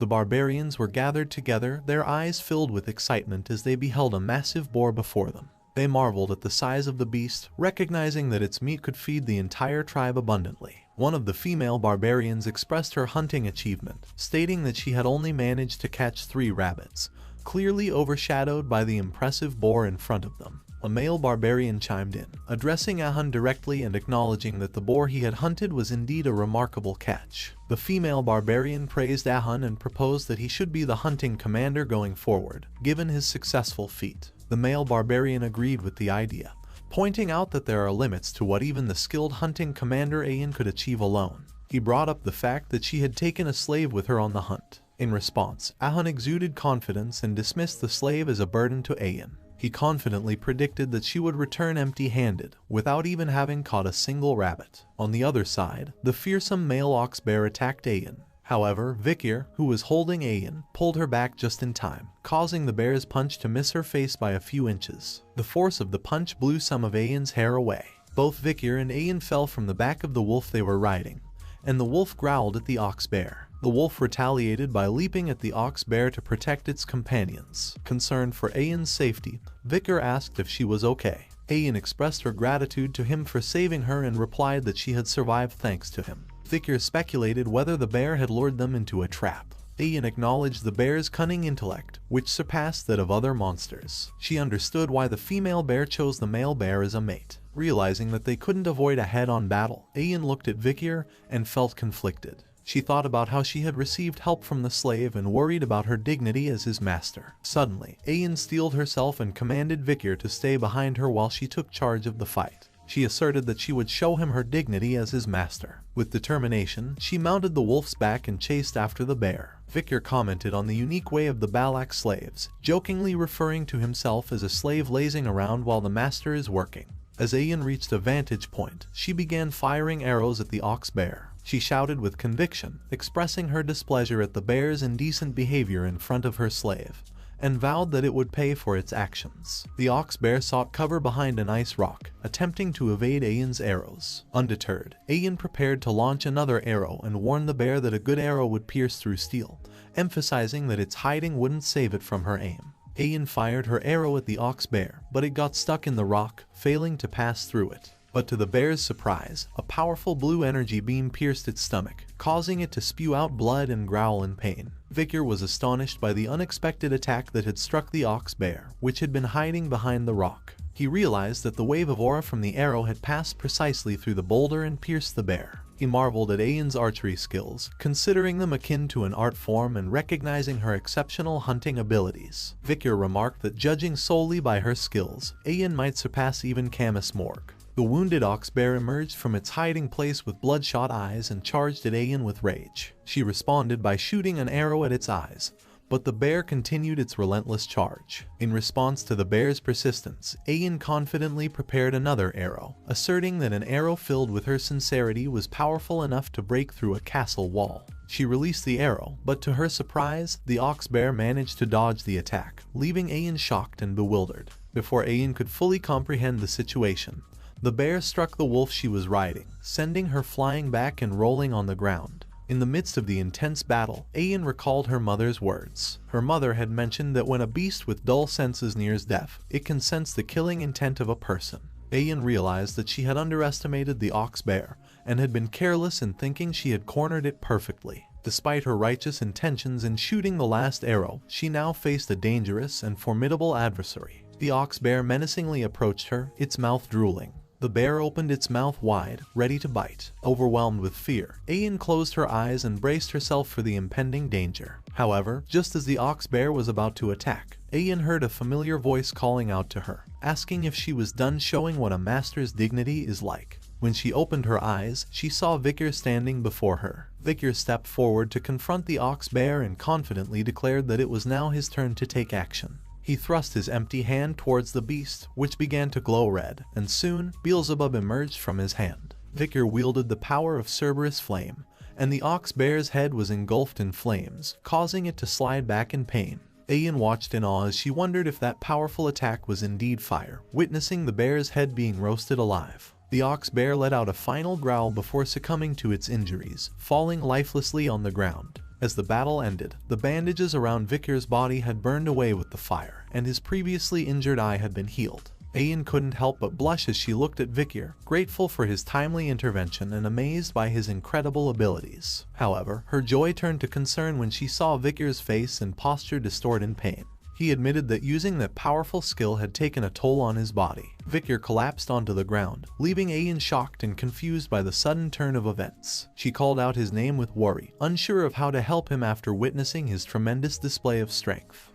The barbarians were gathered together, their eyes filled with excitement as they beheld a massive boar before them. They marveled at the size of the beast, recognizing that its meat could feed the entire tribe abundantly. One of the female barbarians expressed her hunting achievement, stating that she had only managed to catch 3 rabbits, clearly overshadowed by the impressive boar in front of them. A male barbarian chimed in, addressing Ahun directly and acknowledging that the boar he had hunted was indeed a remarkable catch. The female barbarian praised Ahun and proposed that he should be the hunting commander going forward, given his successful feat. The male barbarian agreed with the idea, pointing out that there are limits to what even the skilled hunting commander Ayan could achieve alone. He brought up the fact that she had taken a slave with her on the hunt. In response, Ahun exuded confidence and dismissed the slave as a burden to Ayan. He confidently predicted that she would return empty-handed, without even having caught a single rabbit. On the other side, the fearsome male ox bear attacked Ayan. However, Vikir, who was holding Ayan, pulled her back just in time, causing the bear's punch to miss her face by a few inches. The force of the punch blew some of Ayan's hair away. Both Vikir and Ayan fell from the back of the wolf they were riding, and the wolf growled at the ox bear. The wolf retaliated by leaping at the ox bear to protect its companions. Concerned for Ayan's safety, Vikir asked if she was okay. Ayan expressed her gratitude to him for saving her and replied that she had survived thanks to him. Vikir speculated whether the bear had lured them into a trap. Ayan acknowledged the bear's cunning intellect, which surpassed that of other monsters. She understood why the female bear chose the male bear as a mate. Realizing that they couldn't avoid a head-on battle, Ayan looked at Vikir and felt conflicted. She thought about how she had received help from the slave and worried about her dignity as his master. Suddenly, Ayan steeled herself and commanded Vikir to stay behind her while she took charge of the fight. She asserted that she would show him her dignity as his master. With determination, she mounted the wolf's back and chased after the bear. Vikir commented on the unique way of the Balak slaves, jokingly referring to himself as a slave lazing around while the master is working. As Ayan reached a vantage point, she began firing arrows at the ox bear. She shouted with conviction, expressing her displeasure at the bear's indecent behavior in front of her slave, and vowed that it would pay for its actions. The ox bear sought cover behind an ice rock, attempting to evade Ayan's arrows. Undeterred, Ayan prepared to launch another arrow and warned the bear that a good arrow would pierce through steel, emphasizing that its hiding wouldn't save it from her aim. Ayan fired her arrow at the ox bear, but it got stuck in the rock, failing to pass through it. But to the bear's surprise, a powerful blue energy beam pierced its stomach, causing it to spew out blood and growl in pain. Vikir was astonished by the unexpected attack that had struck the ox bear, which had been hiding behind the rock. He realized that the wave of aura from the arrow had passed precisely through the boulder and pierced the bear. He marveled at Ayan's archery skills, considering them akin to an art form and recognizing her exceptional hunting abilities. Vikir remarked that judging solely by her skills, Ayan might surpass even Camus Morg. The wounded ox bear emerged from its hiding place with bloodshot eyes and charged at Ayan with rage. She responded by shooting an arrow at its eyes, but the bear continued its relentless charge. In response to the bear's persistence, Ayan confidently prepared another arrow, asserting that an arrow filled with her sincerity was powerful enough to break through a castle wall. She released the arrow, but to her surprise, the ox bear managed to dodge the attack, leaving Ayan shocked and bewildered. Before Ayan could fully comprehend the situation, the bear struck the wolf she was riding, sending her flying back and rolling on the ground. In the midst of the intense battle, Ayan recalled her mother's words. Her mother had mentioned that when a beast with dull senses nears death, it can sense the killing intent of a person. Ayan realized that she had underestimated the ox bear, and had been careless in thinking she had cornered it perfectly. Despite her righteous intentions in shooting the last arrow, she now faced a dangerous and formidable adversary. The ox bear menacingly approached her, its mouth drooling. The bear opened its mouth wide, ready to bite. Overwhelmed with fear, Ayan closed her eyes and braced herself for the impending danger. However, just as the ox bear was about to attack, Ayan heard a familiar voice calling out to her, asking if she was done showing what a master's dignity is like. When she opened her eyes, she saw Vikir standing before her. Vikir stepped forward to confront the ox bear and confidently declared that it was now his turn to take action. He thrust his empty hand towards the beast, which began to glow red, and soon, Beelzebub emerged from his hand. Vikir wielded the power of Cerberus flame, and the ox bear's head was engulfed in flames, causing it to slide back in pain. Ayan watched in awe as she wondered if that powerful attack was indeed fire, witnessing the bear's head being roasted alive. The ox bear let out a final growl before succumbing to its injuries, falling lifelessly on the ground. As the battle ended, the bandages around Vikir's body had burned away with the fire, and his previously injured eye had been healed. Ayan couldn't help but blush as she looked at Vikir, grateful for his timely intervention and amazed by his incredible abilities. However, her joy turned to concern when she saw Vikir's face and posture distort in pain. He admitted that using that powerful skill had taken a toll on his body. Vikir collapsed onto the ground, leaving Ayan shocked and confused by the sudden turn of events. She called out his name with worry, unsure of how to help him after witnessing his tremendous display of strength.